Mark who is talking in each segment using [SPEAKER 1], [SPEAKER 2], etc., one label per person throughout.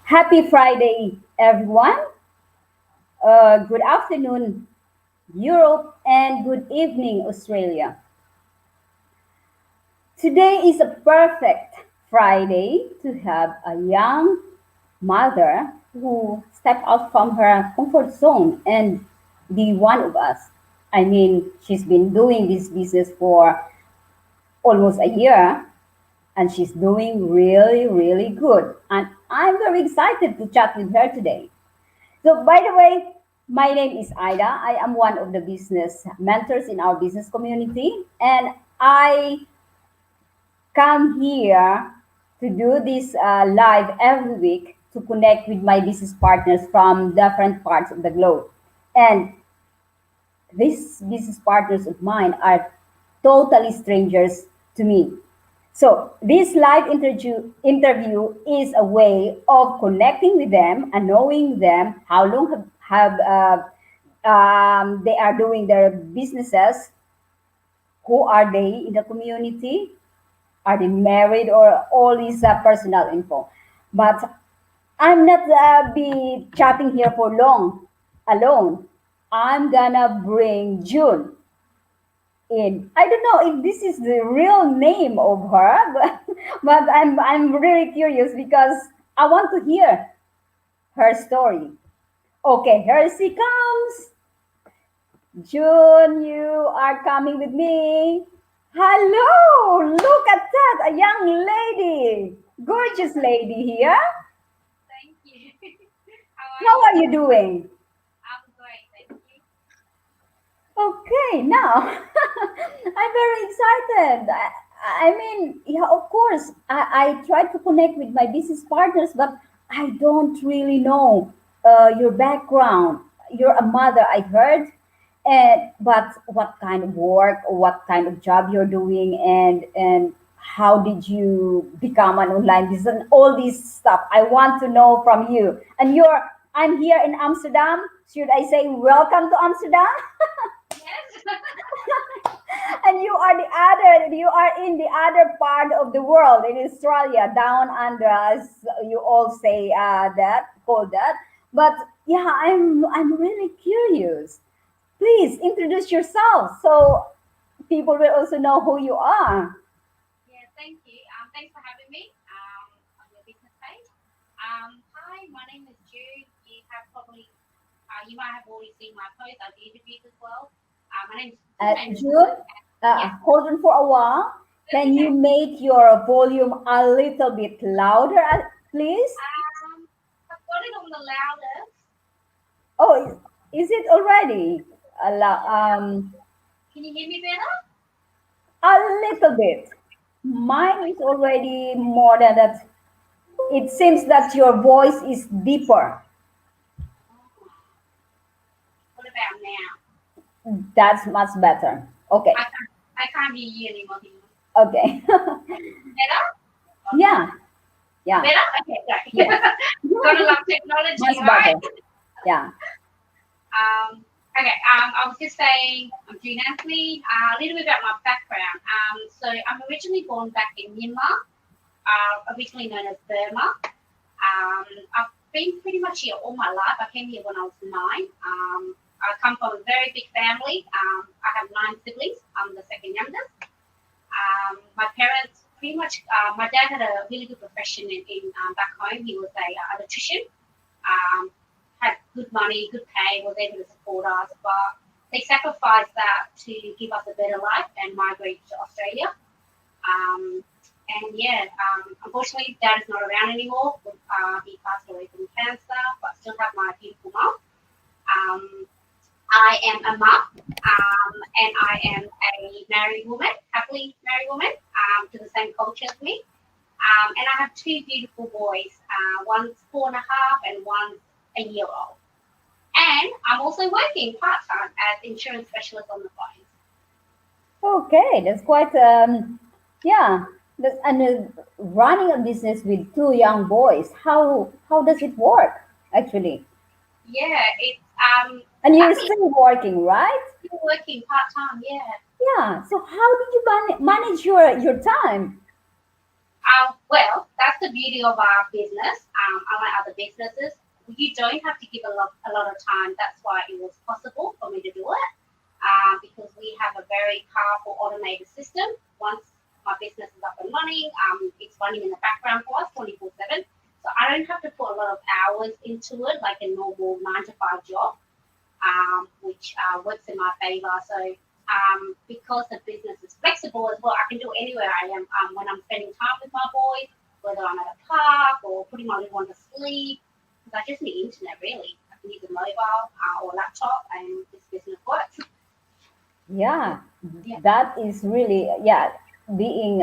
[SPEAKER 1] Happy Friday, everyone. Good afternoon, Europe, and good evening, Australia. Today is a perfect Friday to have a young mother who stepped out from her comfort zone and be one of us. I mean, she's been doing this business for almost a year and she's doing really, really good. And I'm very excited to chat with her today. So, by the way, my name is Ida. I am one of the business mentors in our business community, and I come here to do this live every week to connect with my business partners from different parts of the globe. And these business partners of mine are totally strangers to me. So this live interview is a way of connecting with them and knowing them, how long have they are doing their businesses, who are they in the community, are they married, or all these personal info. But I'm not be chatting here for long alone. I'm gonna bring June in. I don't know if this is the real name of her, but I'm really curious because I want to hear her story. Okay, here she comes. June, you are coming with me. Hello, look at that, a young lady, gorgeous lady here.
[SPEAKER 2] Thank you. How are
[SPEAKER 1] How
[SPEAKER 2] you?
[SPEAKER 1] are you doing?
[SPEAKER 2] I'm great, thank you.
[SPEAKER 1] Okay, now I'm very excited. I mean, yeah, of course, I try to connect with my business partners, but I don't really know your background. You're a mother, I heard, and but what kind of work or what kind of job you're doing, and how did you become an online business and all this stuff. I want to know from you. And I'm here in Amsterdam. Should I say welcome to Amsterdam?
[SPEAKER 2] Yes.
[SPEAKER 1] And you are in the other part of the world in Australia, down under, as you all say that call that. But yeah, I'm really curious. Please introduce yourself so people will also know who you are.
[SPEAKER 2] Yeah, thank you. Thanks for having me on your business page. Hi, my name is Jude. You might have already seen my post. I've interviewed as well. My name's full name is
[SPEAKER 1] June,
[SPEAKER 2] Jude. Yeah,
[SPEAKER 1] hold on for a while.
[SPEAKER 2] that's
[SPEAKER 1] Can you
[SPEAKER 2] okay.
[SPEAKER 1] make your volume a little bit louder, please?
[SPEAKER 2] I've got it on the loudest.
[SPEAKER 1] Oh, is it already?
[SPEAKER 2] Can you hear me better?
[SPEAKER 1] A little bit. Mine is already more than that. It seems that your voice is deeper.
[SPEAKER 2] Oh, what about now?
[SPEAKER 1] That's much better. Okay.
[SPEAKER 2] I can't hear you anymore.
[SPEAKER 1] Okay.
[SPEAKER 2] Better? Okay.
[SPEAKER 1] Yeah. Yeah.
[SPEAKER 2] Better? Okay, great.
[SPEAKER 1] Yes.
[SPEAKER 2] Gotta love technology,
[SPEAKER 1] Much
[SPEAKER 2] right?
[SPEAKER 1] better. Yeah.
[SPEAKER 2] I was just saying, I'm June Anthony. A little bit about my background. So I'm originally born back in Myanmar, originally known as Burma. I've been pretty much here all my life. I came here when I was 9. I come from a very big family. I have 9 siblings. I'm the second youngest. My parents pretty much, my dad had a really good profession in back home. He was a electrician. Um, had good money, good pay, was able to support us, but they sacrificed that to give us a better life and migrate to Australia. Um, Unfortunately, dad is not around anymore. He passed away from cancer, but still have my beautiful mom. Um, I am a mum, and I am a married woman, happily married woman, to the same culture as me. And I have 2 beautiful boys. One's 4.5 and one's a year old. And I'm also working part time as insurance specialist on the phone.
[SPEAKER 1] Okay. That's quite, yeah. And running a business with two young boys, how does it work actually?
[SPEAKER 2] Yeah, it's
[SPEAKER 1] And you're
[SPEAKER 2] luckily
[SPEAKER 1] still working, right?
[SPEAKER 2] still working part time. Yeah.
[SPEAKER 1] Yeah. So how did you manage your time?
[SPEAKER 2] Well, that's the beauty of our business. unlike other businesses, you don't have to give a lot of time. That's why it was possible for me to do it because we have a very powerful automated system. Once my business is up and running, it's running in the background for us 24/7. So I don't have to put a lot of hours into it like a normal 9 to 5 job, which works in my favor. So because the business is flexible as well, I can do it anywhere I am when I'm spending time with my boys, whether I'm at a park or putting my little one to sleep. Because I just need internet really. I can use a mobile or laptop, and this business works.
[SPEAKER 1] Yeah,
[SPEAKER 2] Yeah.
[SPEAKER 1] that is really, yeah, being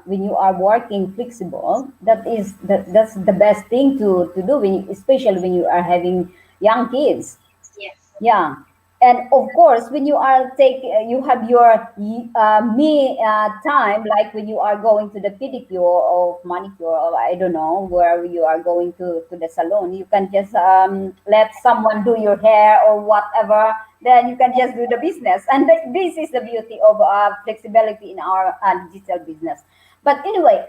[SPEAKER 1] when you are working flexible, that's the best thing to do when especially when you are having young kids.
[SPEAKER 2] Yes.
[SPEAKER 1] Yeah, and of course, when you are you have your me time, like when you are going to the pedicure or manicure, or I don't know where you are going to the salon. You can just let someone do your hair or whatever. Then you can just do the business, and this is the beauty of flexibility in our digital business. But anyway,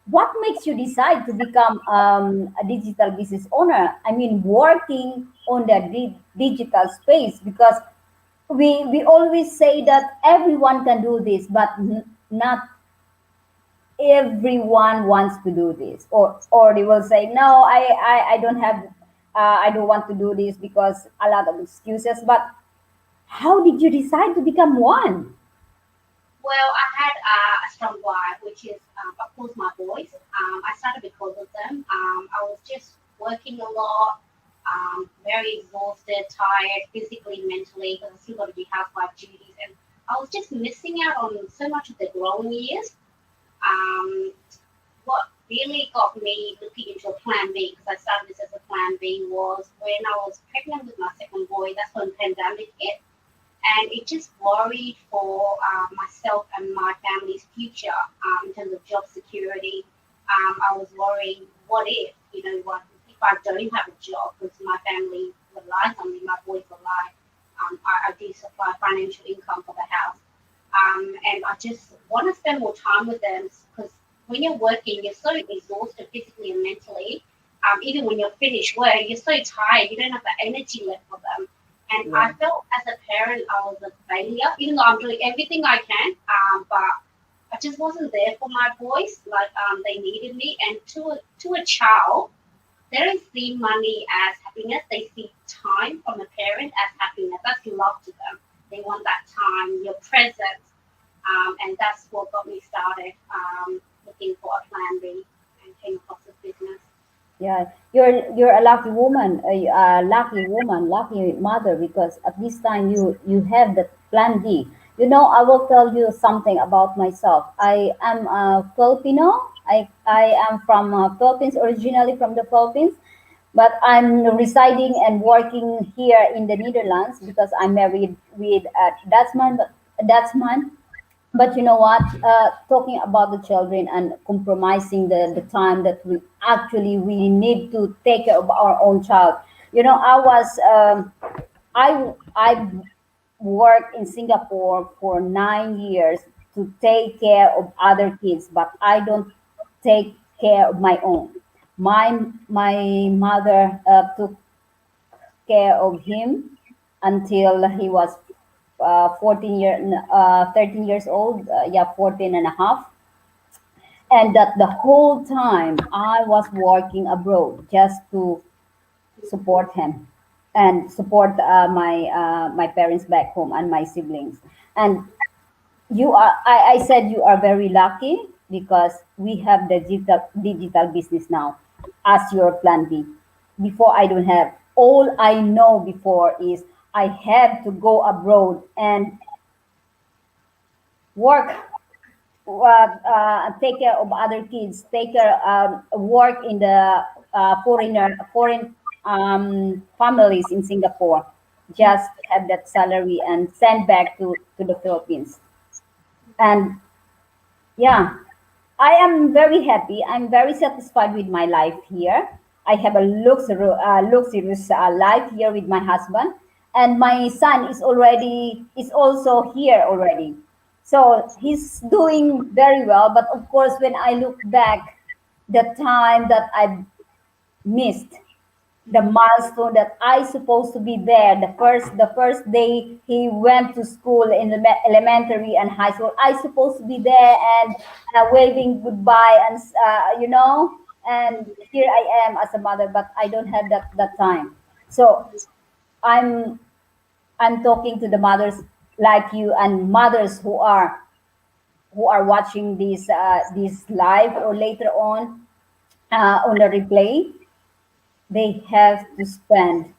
[SPEAKER 1] what makes you decide to become a digital business owner? I mean, working on the digital space, because we always say that everyone can do this, but not everyone wants to do this, or they will say no, I don't have I don't want to do this because a lot of excuses. But how did you decide to become one?
[SPEAKER 2] Well, I had a strong why, which is, of course, my boys. I started because of them. I was just working a lot, very exhausted, tired, physically, mentally, because I still got to do housewife duties. And I was just missing out on so much of the growing years. Um, what really got me looking into a plan B, because I started this as a plan B, was when I was pregnant with my second boy. That's when pandemic hit, and it just worried for myself and my family's future in terms of job security. I was worrying, what if, what if I don't have a job because my family relies on me, my boys rely. I do supply financial income for the house. And I just want to spend more time with them because when you're working, you're so exhausted physically and mentally. Even when you're finished work, you're so tired, you don't have the energy left for them. And
[SPEAKER 1] Yeah.
[SPEAKER 2] I felt as a parent, I was a failure, even though I'm doing everything I can. But I just wasn't there for my boys like they needed me. And to a child, they don't see money as happiness. They see time from a parent as happiness. That's love to them. They want that time, your presence, and that's what got me started looking for a plan B and came across this business.
[SPEAKER 1] Yeah, you're a lucky woman, a lucky woman, lucky mother, because at this time you have the plan B. You know, I will tell you something about myself. I am a Filipino. I am from Philippines, originally from the Philippines, but I'm residing and working here in the Netherlands because I'm married with a Dutchman. Dutchman, but you know what, talking about the children and compromising the time that we need to take care of our own child. You know, I worked in Singapore for 9 years to take care of other kids, but I don't take care of my own. My mother took care of him until he was 13 years old, yeah, 14 and a half. And that the whole time I was working abroad just to support him and support my parents back home and my siblings. And I said you are very lucky because we have the digital business now as your plan B. Before I don't have. All I know before is I had to go abroad and work, take care of other kids, take care, work in the foreign families in Singapore, just have that salary and send back to the Philippines. And yeah, I am very happy. I'm very satisfied with my life here. I have a luxurious life here with my husband, and my son is also here already. So he's doing very well. But of course, when I look back, the time that I missed the
[SPEAKER 2] Mm-hmm.
[SPEAKER 1] milestone that I supposed to be there. The first day he went to school in the elementary and high school. I supposed to be there and waving goodbye and and here I am as a mother, but I don't have that time. So I'm I'm talking to the mothers like you and mothers who are watching this live or later on the replay. They have to spend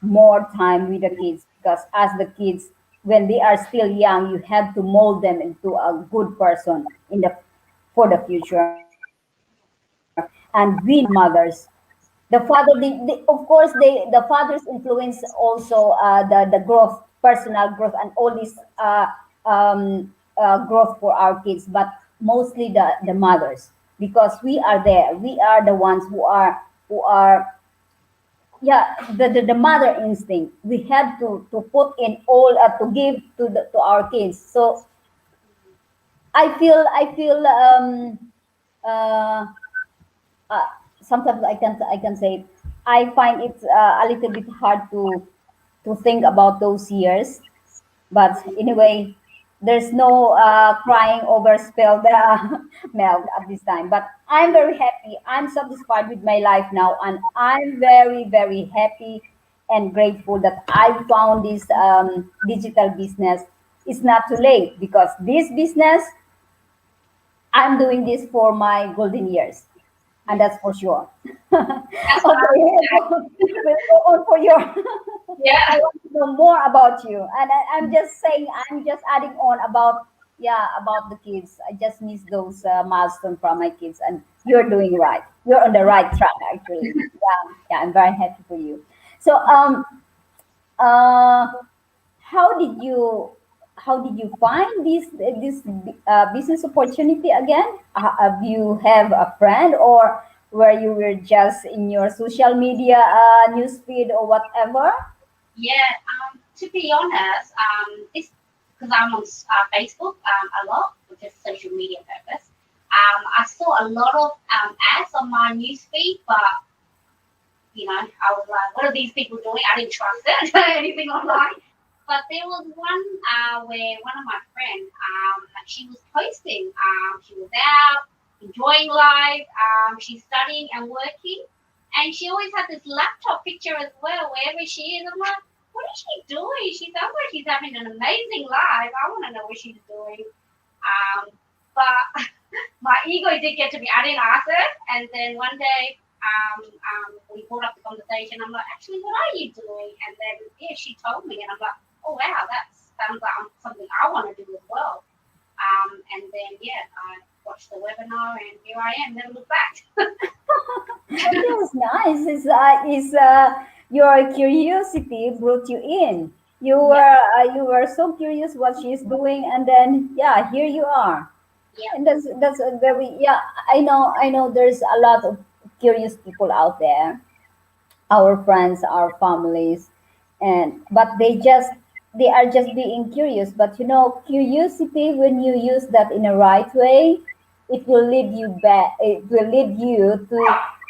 [SPEAKER 1] more time with the kids because as the kids when they are still young you have to mold them into a good person in the for the future. And we mothers, the father of course the fathers influence also the growth, personal growth, and all this growth for our kids, but mostly the mothers, because we are there, we are the ones who are yeah, the mother instinct we have to put in all to give to our kids. So I feel uh, uh, sometimes I can say I find it a little bit hard to think about those years. But anyway, there's no crying over spilled milk at this time. But I'm very happy. I'm satisfied with my life now, and I'm very, very happy and grateful that I found this digital business. It's not too late because this business, I'm doing this for my golden years, and
[SPEAKER 2] Yes,
[SPEAKER 1] that's for sure.
[SPEAKER 2] that's what
[SPEAKER 1] Okay,
[SPEAKER 2] I would say.
[SPEAKER 1] we'll go on for your. I
[SPEAKER 2] Yeah.
[SPEAKER 1] want to know more about you, and I'm just saying, I'm just adding on about about the kids. I just miss those milestones from my kids, and you're doing right. You're on the right track, actually. Yeah, yeah, I'm very happy for you. So, uh, how did you how did you find this business opportunity again? Have you have a friend, or where you were just in your social media news feed or whatever?
[SPEAKER 2] Yeah, to be honest, it's because I'm on Facebook a lot, for just social media purpose. I saw a lot of ads on my newsfeed, but I was like, what are these people doing? I didn't trust it, anything online. But there was one where one of my friends, she was posting. She was out enjoying life. She's studying and working, and she always had this laptop picture as well, wherever she is. I'm like, what is she doing? She sounds like she's having an amazing life. I want to know what she's doing. But my ego did get to me. I didn't ask her, and then one day we brought up the conversation. I'm like, actually, what are you doing? And then yeah, she told me, and I'm like, oh wow, that sounds like something I want to do as well. And then yeah, I watched the webinar, and here I am. Never looked back.
[SPEAKER 1] Yes, nice. Your curiosity brought you in.
[SPEAKER 2] Yep,
[SPEAKER 1] You were so curious what she's doing, and then yeah, here you are.
[SPEAKER 2] yep,
[SPEAKER 1] And that's a very yeah. I know. There's a lot of curious people out there, our friends, our families, and but they are just being curious. But curiosity, when you use that in a right way, it will lead you back. It will lead you to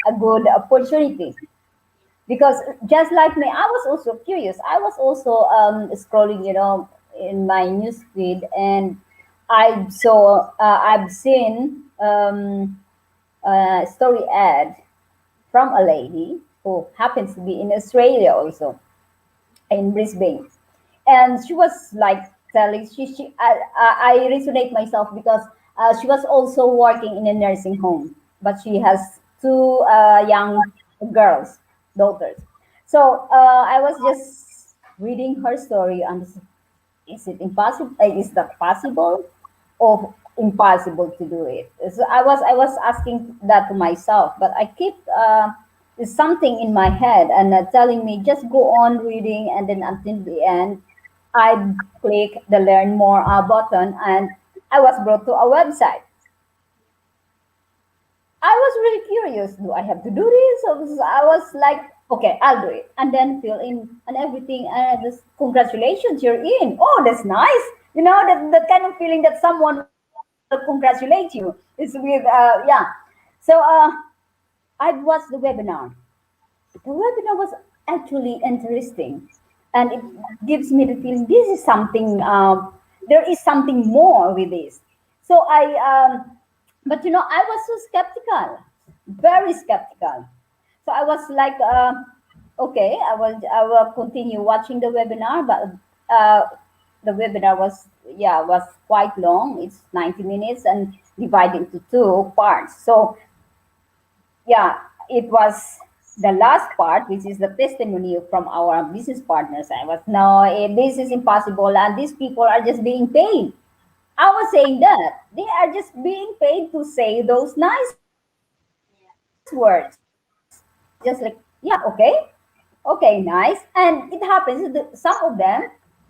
[SPEAKER 1] a good opportunity. Because just like me, I was also curious. I was also scrolling, in my news feed, and I've seen a story ad from a lady who happens to be in Australia also, in Brisbane. And she was like telling, I resonate myself because she was also working in a nursing home, but she has two young girls, daughters. So I was just reading her story, and is it impossible? Is that possible, or impossible to do it? So I was asking that to myself, but I keep there's something in my head and telling me just go on reading, and then until the end, I click the learn more button, and I was brought to a website. I was really curious. Do I have to do this? So I was like, okay, I'll do it, and then fill in and everything. And this, congratulations, you're in. Oh, that's nice. That kind of feeling that someone will congratulate you. It's with yeah. So I watched the webinar. The webinar was actually interesting, and it gives me the feeling this is something. There is something more with this. So but I was so skeptical, very skeptical. So I was like, okay, I will continue watching the webinar, but uh, the webinar was, yeah, was quite long. It's 90 minutes and divided into two parts. So yeah, it was the last part, which is the testimony from our business partners. I was, no, this is impossible, and these people are just being paid. I was saying that they are just being paid to say those nice words. I was just like, yeah, okay, nice. And it happens that some of them,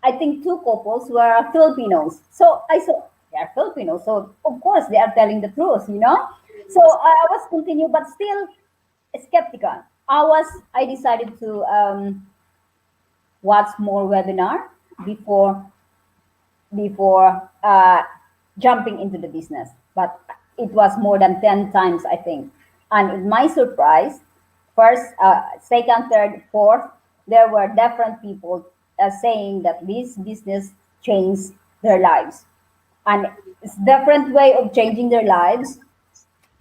[SPEAKER 1] I think two couples were Filipinos. So I saw they are Filipinos, so of course they are telling the truth. So I was continue, but still skeptical. I decided to watch more webinar before before jumping into the business. But it was more than 10 times, I think. And in my surprise, first, second, third, fourth, there were different people saying that this business changed their lives, and it's different way of changing their lives,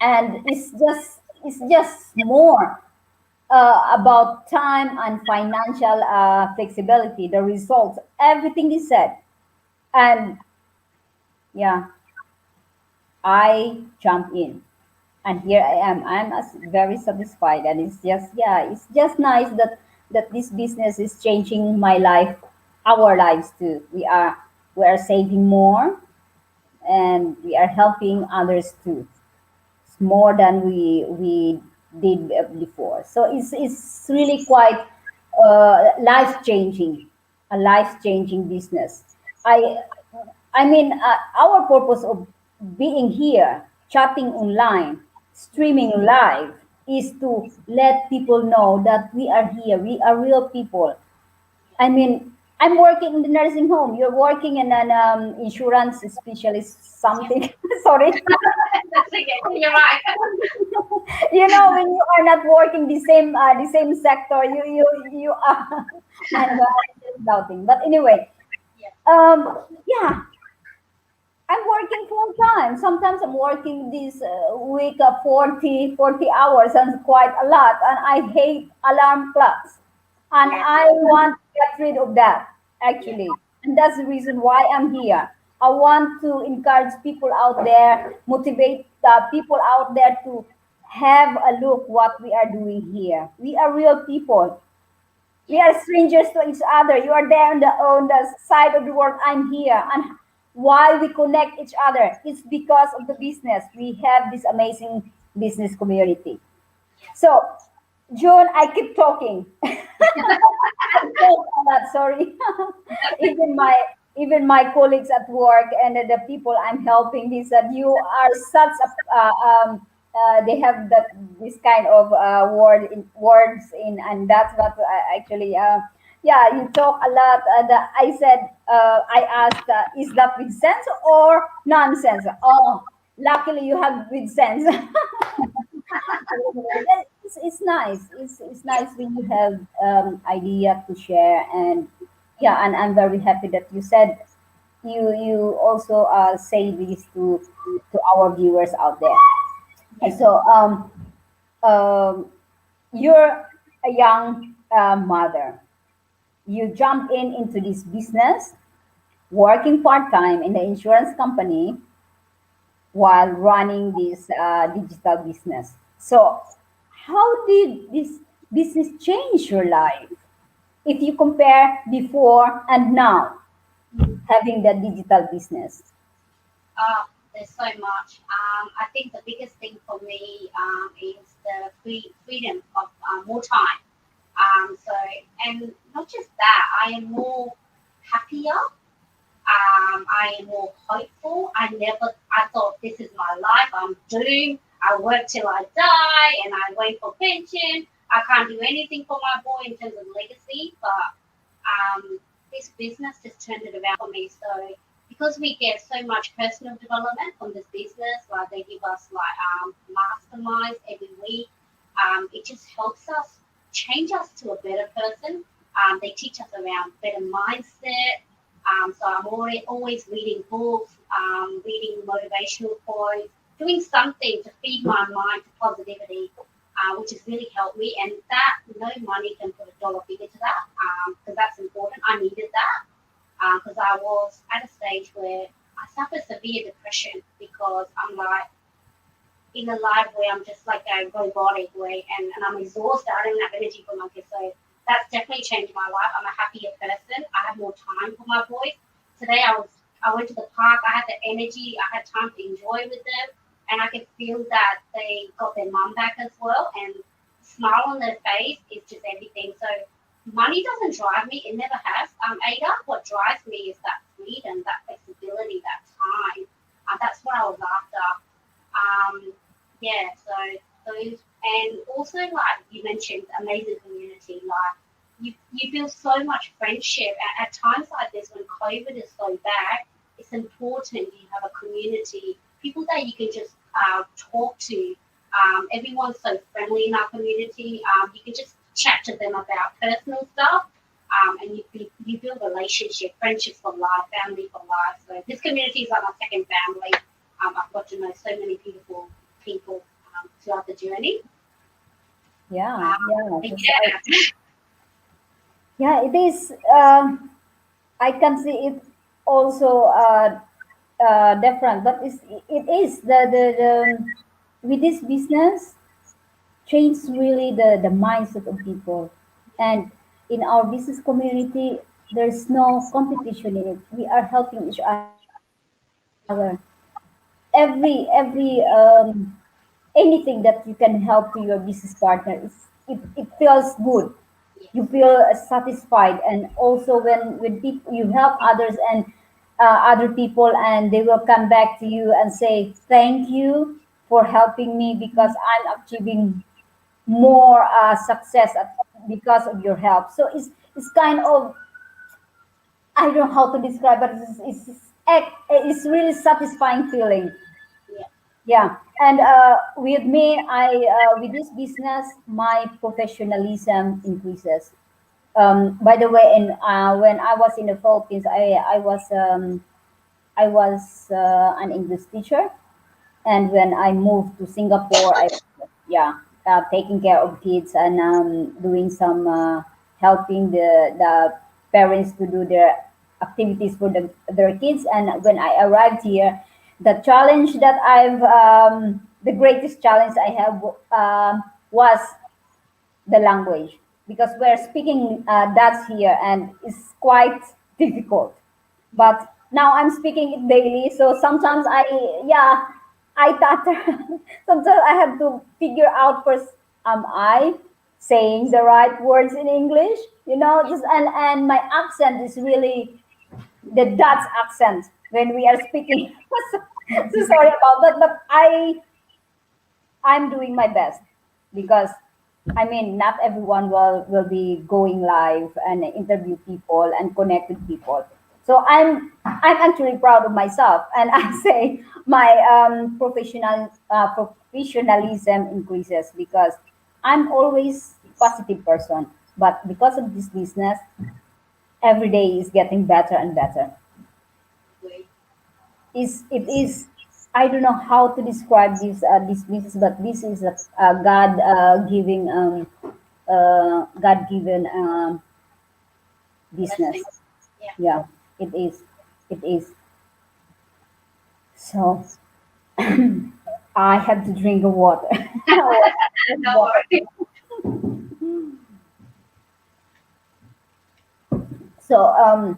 [SPEAKER 1] and it's just more about time and financial flexibility, the results, everything is said. And yeah, I jump in, and here I am. Very satisfied, and it's just, yeah, it's just nice that this business is changing my life, our lives too. We are saving more, and we are helping others too. It's more than we did before. So it's really quite life changing, a life changing business. I I mean, our purpose of being here, chatting online, streaming live, is to let people know that we are here. We are real people. I mean, I'm working in the nursing home. You're working in an insurance specialist, something. Sorry.
[SPEAKER 2] That's okay. You're right.
[SPEAKER 1] When you are not working the same sector, you are. I'm just doubting. But anyway,
[SPEAKER 2] Yeah.
[SPEAKER 1] yeah, I'm working full time. Sometimes I'm working this week 40 hours, and quite a lot. And I hate alarm clocks. And
[SPEAKER 2] Yes.
[SPEAKER 1] I want to get rid of that,
[SPEAKER 2] Yeah.
[SPEAKER 1] actually. And that's the reason why I'm here. I want to encourage people out there, motivate people out there to have a look what we are doing here. We are real people. We
[SPEAKER 2] Yes.
[SPEAKER 1] are strangers to each other. You are there on the side of the world. I'm here. And why we connect each other? It's because of the business. We have this amazing business community.
[SPEAKER 2] Yes.
[SPEAKER 1] So, June, I keep talking. I talk a lot. Sorry. even my even my colleagues at work and the people I'm helping, they said you are such a they have this kind of words in, and that's what actually yeah, you talk a lot. And I said, I asked, is that with sense or nonsense? Oh, luckily you have with sense. It's nice. It's
[SPEAKER 2] Yes.
[SPEAKER 1] nice when you have idea to share. And yeah, and I'm very happy that you said you also say this to our viewers out there. And
[SPEAKER 2] Yes.
[SPEAKER 1] so um, you're a young mother. You jump into this business, working part time in the insurance company while running this digital business. So, how did this business change your life if you compare before and now having the digital business?
[SPEAKER 2] There's so much. I think the biggest thing for me is the freedom of more time. So, and not just that, I am more happier. I am more hopeful. I thought this is my life. I'm doomed. I work till I die, and I wait for pension. I can't do anything for my boy in terms of legacy. But this business just turned it around for me. So because we get so much personal development from this business, like they give us like masterminds every week, it just helps us. change us to a better person. They teach us around better mindset. So I'm always reading books, reading motivational quotes, doing something to feed my mind to positivity, which has really helped me. And that no money can put a dollar figure to that, because that's important. I needed that because I was at a stage where I suffered severe depression because I'm like in a life where I'm just like a robotic way, and I'm exhausted. I don't have energy for my kids. So that's definitely changed my life. I'm a happier person. I have more time for my boys. Today I went to the park. I had the energy. I had time to enjoy with them, and I could feel that they got their mum back as well. And smile on their face is just everything. So money doesn't drive me. It never has. Ada, what drives me is that freedom, that flexibility, that time. That's what I was after. Um, yeah, so those, and also like you mentioned, amazing community. Like you build so much friendship at times like this when COVID is so bad. It's important you have a community, people that you can just talk to. Everyone's so friendly in our community. You can just chat to them about personal stuff. And you build relationship, friendships for life, family for life. So this community is like my second family. I've got to know so many beautiful people throughout the journey.
[SPEAKER 1] Yeah, yeah.
[SPEAKER 2] But
[SPEAKER 1] That's,
[SPEAKER 2] yeah,
[SPEAKER 1] yeah, it is. I can see it also different, but it is the with this business change really the mindset of people, and in our business community, there's no competition in it. We are helping each other. Every anything that you can help to your business partner, it feels good.
[SPEAKER 2] yes,
[SPEAKER 1] You feel satisfied, and also when people you help others and other people, and they will come back to you and say thank you for helping me because I'm achieving more success because of your help. So it's kind of, I don't know how to describe, but it's really satisfying feeling.
[SPEAKER 2] yeah,
[SPEAKER 1] Yeah, and with me, I with this business, my professionalism increases. By the way, in when I was in the Philippines, I was an English teacher, and when I moved to Singapore, I yeah, taking care of kids and doing some helping the parents to do their activities for their kids. And when I arrived here, the challenge that the greatest challenge I have was the language, because we're speaking Dutch here and it's quite difficult. But now I'm speaking it daily, so sometimes yeah, I stutter. Sometimes I have to figure out first, am I saying the right words in English? You know, just and my accent is really the Dutch accent when we are speaking. So sorry about that, but I'm doing my best because I mean not everyone will be going live and interview people and connect with people. So I'm actually proud of myself, and I say my professionalism increases because I'm always positive person. But because of this business, every day is getting better and better.
[SPEAKER 2] great.
[SPEAKER 1] Is it is I don't know how to describe this business, but this is a God giving God given
[SPEAKER 2] Blessing.
[SPEAKER 1] business.
[SPEAKER 2] Yeah,
[SPEAKER 1] Yeah, it is. It is. So I have to drink the water.
[SPEAKER 2] no worries.
[SPEAKER 1] So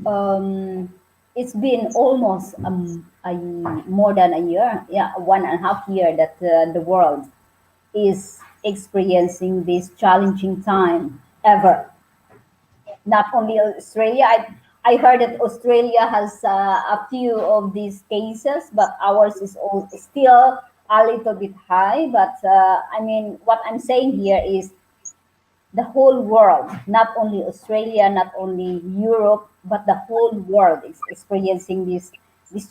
[SPEAKER 1] um, it's been almost more than a year, yeah, 1.5 year that the world is experiencing this challenging time ever.
[SPEAKER 2] Yeah,
[SPEAKER 1] Not only Australia. I heard that Australia has a few of these cases, but ours is still a little bit high. But I mean, what I'm saying here is the whole world, not only Australia, not only Europe, but the whole world is experiencing this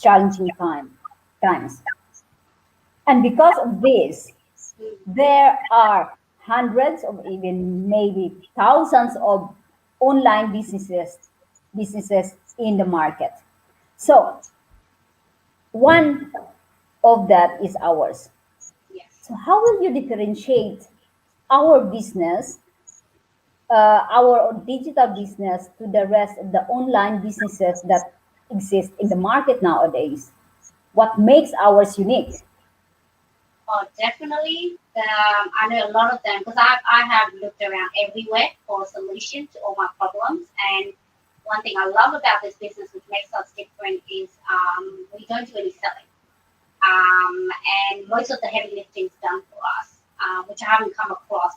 [SPEAKER 1] challenging times. And because of this,
[SPEAKER 2] mm,
[SPEAKER 1] there are hundreds of even maybe thousands of online businesses in the market. So one of that is ours.
[SPEAKER 2] Yes.
[SPEAKER 1] So how will you differentiate our business, our digital business, to the rest of the online businesses that exist in the market nowadays? What makes ours unique?
[SPEAKER 2] Oh, definitely. I know a lot of them because I have looked around everywhere for a solution to all my problems. And one thing I love about this business, which makes us different, is we don't do any selling. And most of the heavy lifting is done for us, which I haven't come across.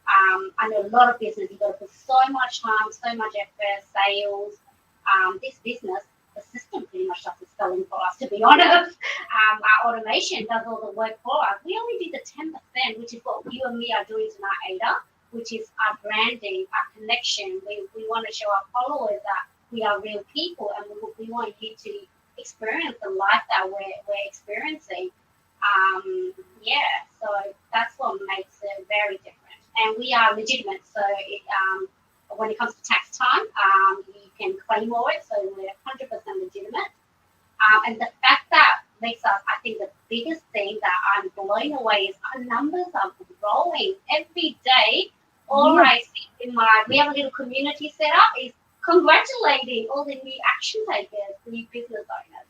[SPEAKER 2] I know a lot of business, you've got to put so much time, so much effort, sales. This business, the system pretty much does the selling for us, to be honest. Our automation does all the work for us. We only do the 10%, which is what you and me are doing tonight, Ada, which is our branding, our connection. We want to show our followers that we are real people and we want you to experience the life that we're experiencing. Yeah, so that's what makes it very different. And we are legitimate, so when it comes to tax time, you can claim for it, so we're 100% legitimate. And the fact that makes us, I think, the biggest thing that I'm blown away is our numbers are growing every day. All
[SPEAKER 1] Yes,
[SPEAKER 2] I see in my, we have a little community set up is congratulating all the new action takers, new business owners.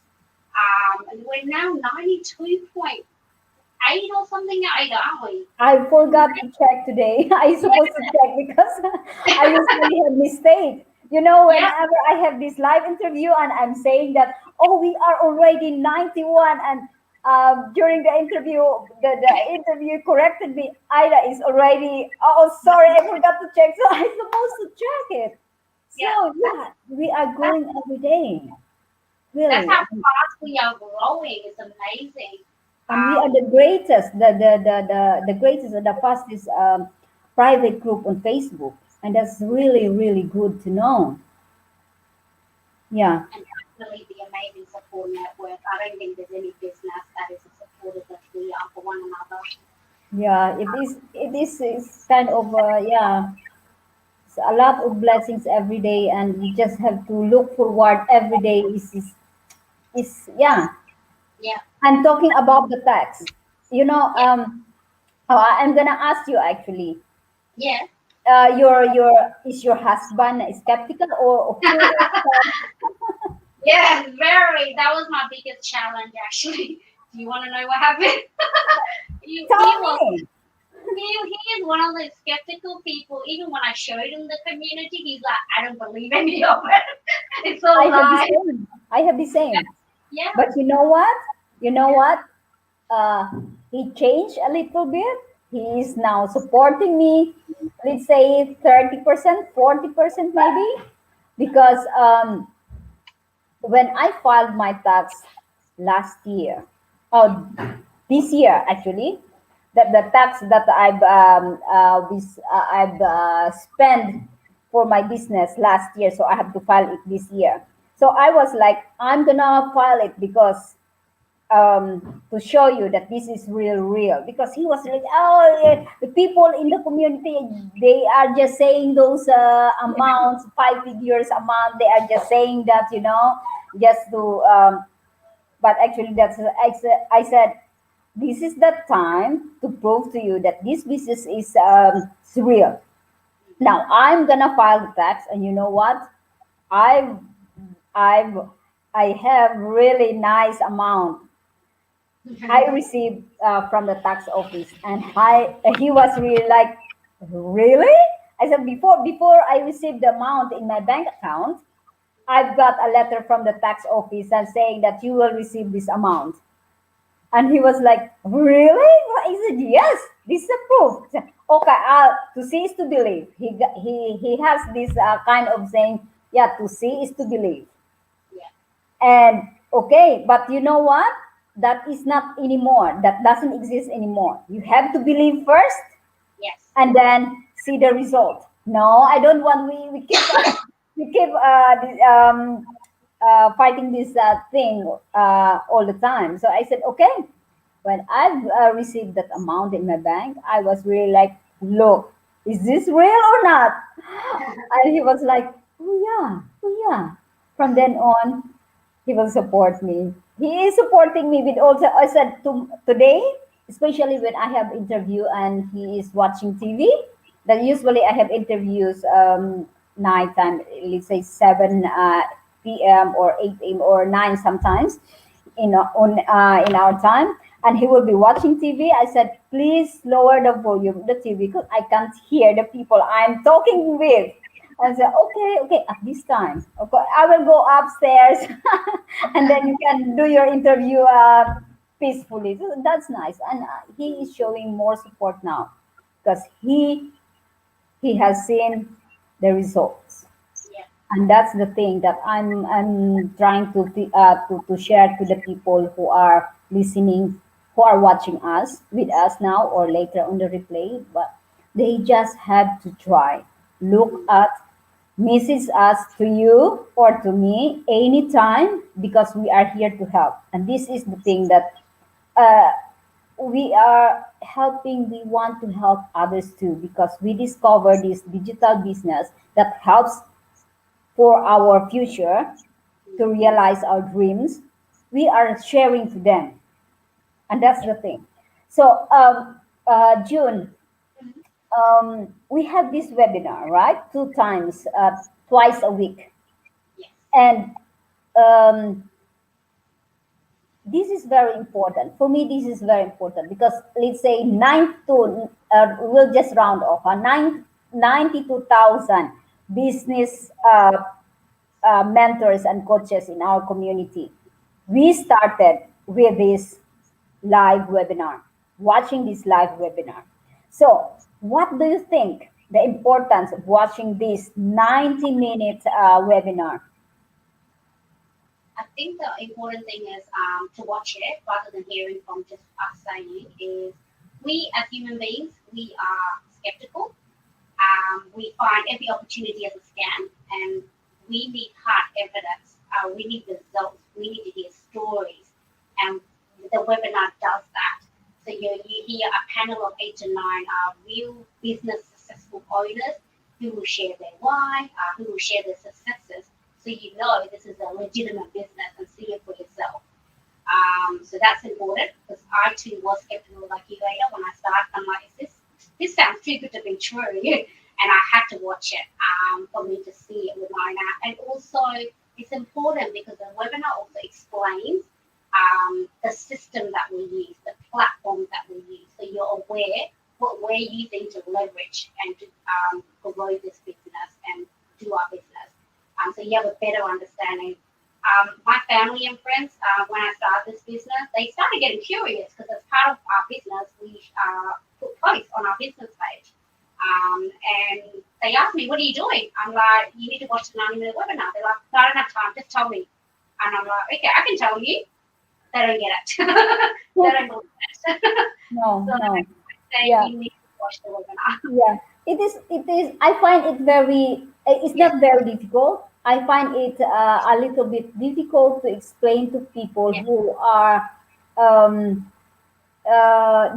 [SPEAKER 2] And we're now 92.8 or something, Ada, aren't we?
[SPEAKER 1] I forgot to check today. I supposed to check because I usually have mistake. You know,
[SPEAKER 2] Yeah,
[SPEAKER 1] whenever I have this live interview and I'm saying that, oh, we are already 91, and during the interview, the interview corrected me. Ida is already. Oh, sorry, I forgot to check. So I'm supposed to check it.
[SPEAKER 2] yeah.
[SPEAKER 1] So yeah, we are
[SPEAKER 2] That's,
[SPEAKER 1] growing every day,
[SPEAKER 2] that's
[SPEAKER 1] really.
[SPEAKER 2] how fast we are growing. It's amazing.
[SPEAKER 1] And we are the greatest, the greatest and the fastest private group on Facebook, and that's really really good to know. Yeah,
[SPEAKER 2] And definitely the amazing support network. I don't think there's any business that is as supportive as we are for one another.
[SPEAKER 1] yeah, it is. It is. It's kind of yeah, it's a lot of blessings every day, and we just have to look forward every day. Is yeah.
[SPEAKER 2] Yeah,
[SPEAKER 1] And talking about the tax, you know,
[SPEAKER 2] yeah,
[SPEAKER 1] I'm gonna ask you actually.
[SPEAKER 2] yeah.
[SPEAKER 1] Your is your husband skeptical, or who is?
[SPEAKER 2] Yes, very. That was my biggest challenge, actually. Do you want to know what happened? He
[SPEAKER 1] Tell
[SPEAKER 2] was
[SPEAKER 1] me.
[SPEAKER 2] he is one of those skeptical people. Even when I showed him the community, he's like, I don't believe any of it. It's
[SPEAKER 1] I
[SPEAKER 2] all
[SPEAKER 1] have the
[SPEAKER 2] lies.
[SPEAKER 1] same. I have the same.
[SPEAKER 2] Yeah,
[SPEAKER 1] But you know what? You know
[SPEAKER 2] yeah,
[SPEAKER 1] what? Uh, he changed a little bit. He is now supporting me. Let's say 30%, 40% maybe, because when I filed my tax last year, oh, this year actually, that the tax that I've spent for my business last year, so I have to file it this year. So I was like, I'm gonna file it because to show you that this is real because he was like, oh yeah, the people in the community, they are just saying those amounts, five figures amount, they are just saying that, just to but actually I said, this is the time to prove to you that this business is real. Now I'm gonna file the tax, and you know what, i've I've I have really nice amount I received from the tax office, and he was really like, really? I said, before I received the amount in my bank account, I've got a letter from the tax office and saying that you will receive this amount. And he was like, really? I said, yes, this is a proof. I said, okay, to see is to believe. He has this kind of saying, yeah, to see is to believe.
[SPEAKER 2] yeah.
[SPEAKER 1] And okay, but you know what? That is not anymore. That doesn't exist anymore. You have to believe first
[SPEAKER 2] Yes,
[SPEAKER 1] and then see the result. No, I don't want. We keep we keep fighting this thing all the time. So I said, okay. When I've received that amount in my bank, I was really like, look, is this real or not? And he was like, oh yeah, oh yeah. From then on, he will support me. He is supporting me with also. I said today, especially when I have interview and he is watching TV. That usually I have interviews nighttime, let's say 7 p.m. or 8 p.m. or 9 sometimes in our time, and he will be watching TV. I said, please lower the volume of the TV because I can't hear the people I'm talking with. I said, okay, okay, at this time, okay, I will go upstairs, and then you can do your interview peacefully. So that's nice, and he is showing more support now because he has seen the results,
[SPEAKER 2] Yeah.
[SPEAKER 1] and that's the thing that I'm trying to share to the people who are listening, who are watching us with us now or later on the replay. But they just have to try. Look
[SPEAKER 2] Mm.
[SPEAKER 1] at message us to you or to me anytime because we are here to help. And this is the thing that uh, we are helping. We want to help others too because we discover this digital business that helps for our future to
[SPEAKER 2] Mm.
[SPEAKER 1] realize our dreams. We are sharing to them, and that's
[SPEAKER 2] Yeah.
[SPEAKER 1] the thing. So, June,
[SPEAKER 2] Mhm.
[SPEAKER 1] we have this webinar, right? Two times, twice a week,
[SPEAKER 2] Yes.
[SPEAKER 1] and um, this is very important for me. This is very important because let's say we'll just round off 92,000 business mentors and coaches in our community. We started with this live webinar, watching this live webinar. So, what do you think the importance of watching this 90-minute webinar?
[SPEAKER 2] I think the important thing is to watch it rather than hearing from just us saying is we as human beings, we are skeptical. We find every opportunity as a scam and we need hard evidence. We need results. We need to hear stories. And the webinar does that. So you hear a panel of 8 to 9 real business successful owners who will share their why, who will share their successes. So you know this is a legitimate business and see it for yourself. So that's important because I too was skeptical like you later when I started. I'm like, is this sounds too good to be true? And I had to watch it for me to see it with my own eye. And also, it's important because the webinar also explains the system that we use, the platform that we use, so you're aware what we're using to leverage and to grow this business and do our business. So you have a better understanding. My family and friends, when I started this business, they started getting curious because as part of our business, we put posts on our business page. And they asked me, what are you doing? I'm like, you need to watch the 90-minute webinar. They're like, no, I don't have time, just tell me. And I'm like, okay, I can tell you. They don't get it. They don't believe it.
[SPEAKER 1] No,
[SPEAKER 2] So I
[SPEAKER 1] no.
[SPEAKER 2] say
[SPEAKER 1] Yeah,
[SPEAKER 2] you need to watch the webinar.
[SPEAKER 1] yeah. It is. It is. I find it very. It's
[SPEAKER 2] Yes,
[SPEAKER 1] not very difficult. I find it a little bit difficult to explain to people
[SPEAKER 2] yes,
[SPEAKER 1] who are um,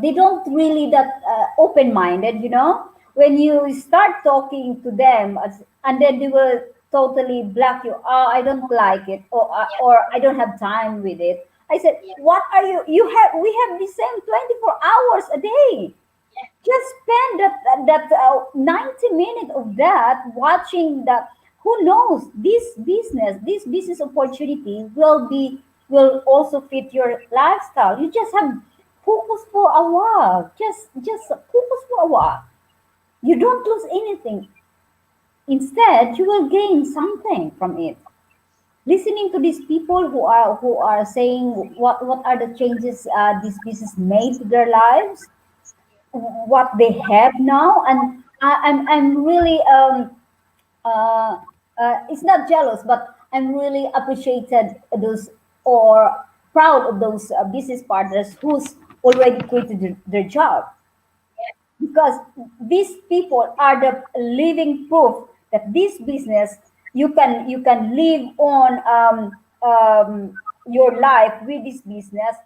[SPEAKER 1] they don't really that open-minded, when you start talking to them and then they will totally block you. Oh, I don't like it,
[SPEAKER 2] yes,
[SPEAKER 1] or I don't have time with it. I said,
[SPEAKER 2] yes,
[SPEAKER 1] what are we have the same 24 hours a day.
[SPEAKER 2] yes,
[SPEAKER 1] Just spend that 90 minutes of that watching that. Who knows, this business opportunity will also fit your lifestyle. You just have focus for a while. Just focus for a while. You don't lose anything. Instead, you will gain something from it. Listening to these people who are saying what are the changes this business made to their lives, what they have now, and I'm really it's not jealous, but I'm really appreciated those or proud of those business partners who's already quitted their job, because these people are the living proof that this business, you can live on your life with this business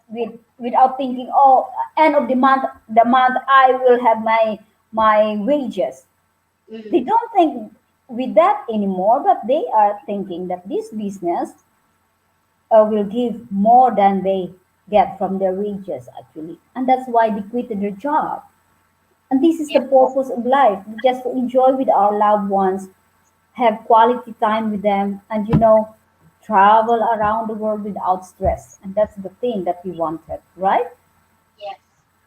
[SPEAKER 1] without thinking, oh, end of the month I will have my wages. They
[SPEAKER 2] mm,
[SPEAKER 1] don't think with that anymore, but they are thinking that this business will give more than they get from their wages, actually. And that's why they quit their job. And this is the
[SPEAKER 2] yeah,
[SPEAKER 1] purpose of life, just to enjoy with our loved ones, have quality time with them, and travel around the world without stress. And that's the thing that we wanted, right?
[SPEAKER 2] yes,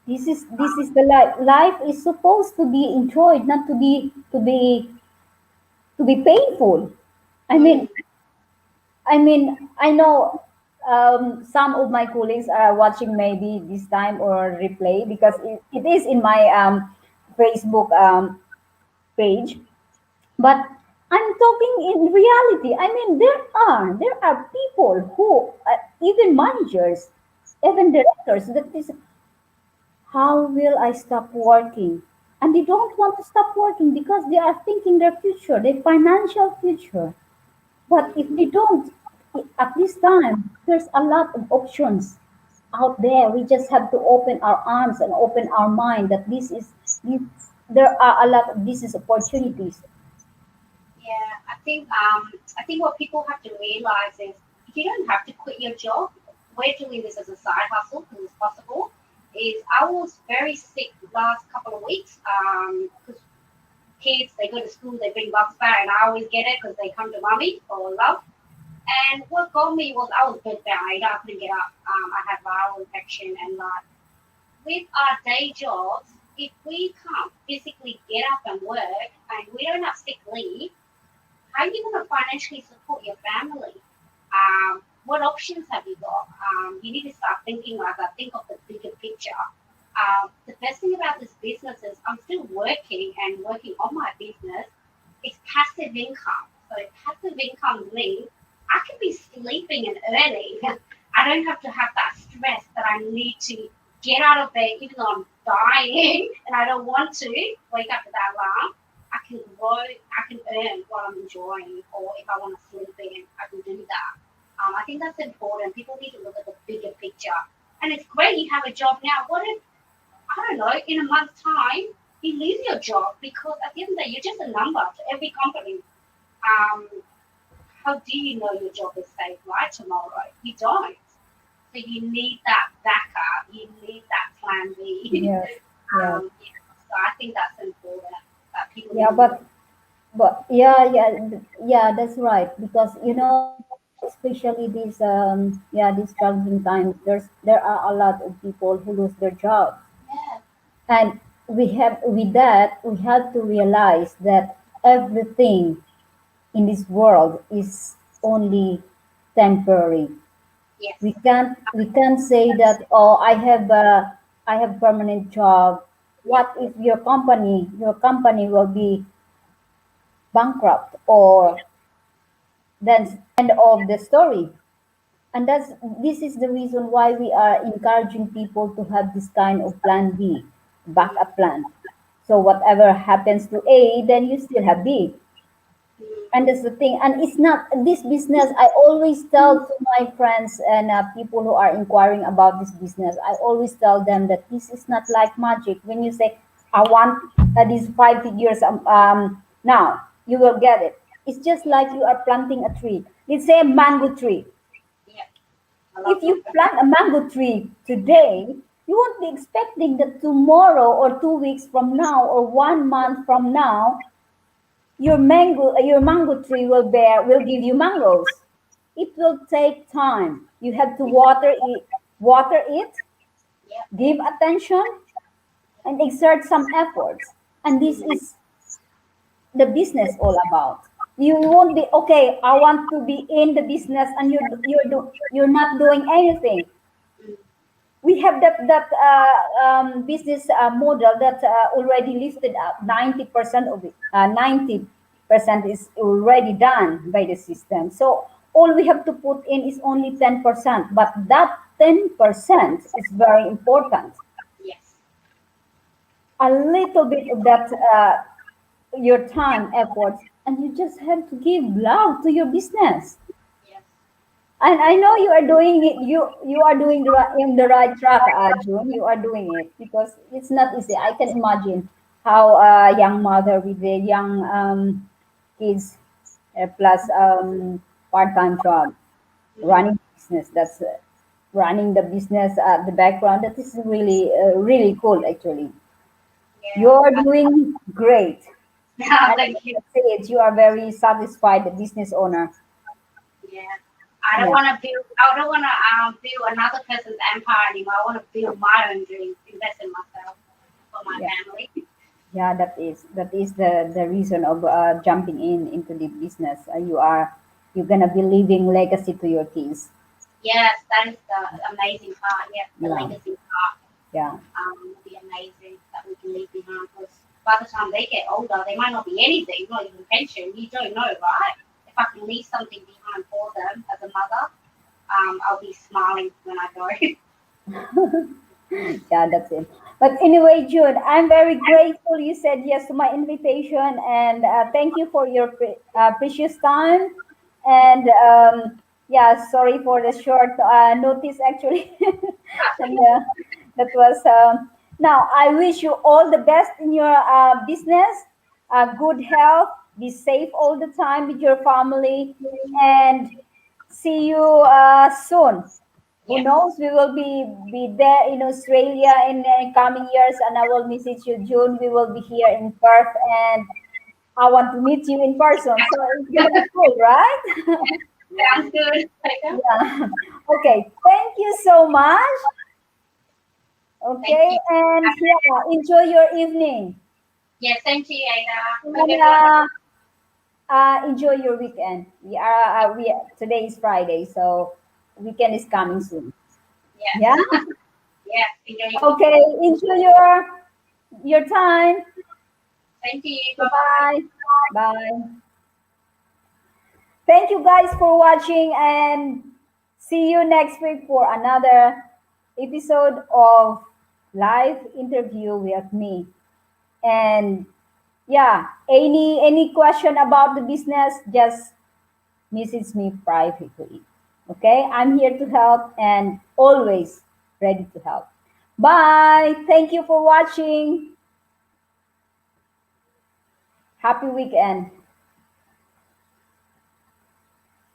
[SPEAKER 1] This is the life. Life is supposed to be enjoyed, not to be painful. I mean,
[SPEAKER 2] mm,
[SPEAKER 1] I know some of my colleagues are watching maybe this time or replay because it is in my Facebook page. But I'm talking in reality. I mean, there are people who, even managers, even directors, that is, how will I stop working? And they don't want to stop working because they are thinking their future, their financial future. But if
[SPEAKER 2] mm,
[SPEAKER 1] they don't, at this time, there's a lot of options out there. We just have to open our arms and open our mind that this, there are a lot of business opportunities.
[SPEAKER 2] yeah. I think what people have to realize is you don't have to quit your job. We're doing this as a side hustle because it's possible. Is I was very sick last couple of weeks because kids they go to school, they bring bugs back, and I always get it because they come to mommy for love. And what got me was I was bedbound. I couldn't get up. I had viral infection, and like with our day jobs, if we can't physically get up and work, and we don't have sick leave, how are you going to financially support your family? What options have you got? You need to start thinking like that. Think of the bigger picture. The best thing about this business is I'm still working and working on my business. It's passive income. So passive income means I can be sleeping and earning. I don't have to have that stress that I need to get out of bed even though I'm dying and I don't want to wake up to that alarm. I can grow, I can earn while I'm enjoying, or if I want to sleep in, I can do that. I think that's important. People need to look at the bigger picture. And it's great you have a job now. What if, I don't know, in a month's time, you lose your job because at the end of the day, you're just a number to every company. Um, how do you know your job is safe, right, tomorrow? You don't. So you need that backup. You need that plan B.
[SPEAKER 1] Yes, yes,
[SPEAKER 2] Yeah. So I think that's important that people need
[SPEAKER 1] yeah,
[SPEAKER 2] to look at.
[SPEAKER 1] but yeah, that's right. Because especially these challenging times, there are a lot of people who lose their jobs,
[SPEAKER 2] Yeah.
[SPEAKER 1] and we have to realize that everything in this world is only temporary.
[SPEAKER 2] Yes.
[SPEAKER 1] We can't say that, oh, I have permanent job.
[SPEAKER 2] Yep.
[SPEAKER 1] What if your company will be bankrupt, or that's end of the story? And this is the reason why we are encouraging people to have this kind of plan B,
[SPEAKER 2] Mm,
[SPEAKER 1] backup plan. So whatever happens to A, then you still have B.
[SPEAKER 2] mm,
[SPEAKER 1] And that's the thing. And it's not this business. I always tell to my friends and people who are inquiring about this business, I always tell them that this is not like magic. When you say, I want these 5 figures now, you will get it. It's just
[SPEAKER 2] yes.
[SPEAKER 1] like you are planting a tree. Let's say a mango tree.
[SPEAKER 2] Yep. I love
[SPEAKER 1] If you
[SPEAKER 2] mango.
[SPEAKER 1] plant a mango tree today, you won't be expecting that tomorrow or 2 weeks from now or 1 month from now your mango tree will give you mangoes. It will take time. You have to water it,
[SPEAKER 2] Yep.
[SPEAKER 1] give attention, and exert some efforts. And this
[SPEAKER 2] Mm,
[SPEAKER 1] is the business all about. You won't be okay. I want to be in the business, and you're not doing anything.
[SPEAKER 2] mm,
[SPEAKER 1] We have that business model that already lifted up 90% of it. 90% is already done by the system. So all we have to put in is only 10%, but that 10% is very important.
[SPEAKER 2] yes.
[SPEAKER 1] A little bit of that, your time, efforts, and you just have to give love to your business.
[SPEAKER 2] Yes.
[SPEAKER 1] And I know you are doing it. You are in the right track, June. You are doing it because it's not easy. I can imagine. how a young mother with a young kids plus part-time job
[SPEAKER 2] Mm,
[SPEAKER 1] running business. That's running the business at the background. That is really really cool. Actually,
[SPEAKER 2] yeah.
[SPEAKER 1] you're doing great. And I
[SPEAKER 2] Thank you.
[SPEAKER 1] can say it. You are very satisfied, the business owner.
[SPEAKER 2] Yeah. I don't
[SPEAKER 1] Yeah,
[SPEAKER 2] want to build. I don't want to build another person's empire anymore. I want to build my own dreams, invest in myself for my
[SPEAKER 1] yeah,
[SPEAKER 2] family.
[SPEAKER 1] yeah. That is the reason of jumping in into the business. You're gonna be leaving legacy to your kids.
[SPEAKER 2] Yes, that is the amazing part. Yes, the
[SPEAKER 1] Yeah,
[SPEAKER 2] legacy part
[SPEAKER 1] yeah.
[SPEAKER 2] will be amazing that we can leave behind. Because by the time they get older, they might not be anything, not even pension. You don't know, right? If I can leave something behind for them as a mother, I'll be smiling when I go.
[SPEAKER 1] Yeah, that's it. But anyway, June, I'm very grateful you said yes to my invitation, and thank you for your precious time. And yeah, sorry for the short notice, actually. And that was. Now, I wish you all the best in your business, good health, be safe all the time with your family, and see you soon. Who
[SPEAKER 2] Yes,
[SPEAKER 1] knows? We will be there in Australia in coming years, and I will visit you June. We will be here in Perth, and I want to meet you in person. So it's gonna be cool, right?
[SPEAKER 2] sounds good.
[SPEAKER 1] Yeah. Okay. Thank you so much.
[SPEAKER 2] Thank
[SPEAKER 1] Okay,
[SPEAKER 2] you.
[SPEAKER 1] and yeah, enjoy your evening.
[SPEAKER 2] Yes, same to you, Ada. Hope
[SPEAKER 1] And
[SPEAKER 2] everyone.
[SPEAKER 1] enjoy your weekend. We today is Friday, so weekend is coming soon. Yeah.
[SPEAKER 2] Yes, yes. Enjoy your weekend.
[SPEAKER 1] Okay. Enjoy your time.
[SPEAKER 2] Thank you.
[SPEAKER 1] Bye
[SPEAKER 2] Bye bye.
[SPEAKER 1] bye. Bye. Thank you guys for watching, and see you next week for another episode of live interview with me. And yeah, any question about the business, just message me privately. Okay? I'm here to help and always ready to help. Bye. Thank you for watching. Happy weekend.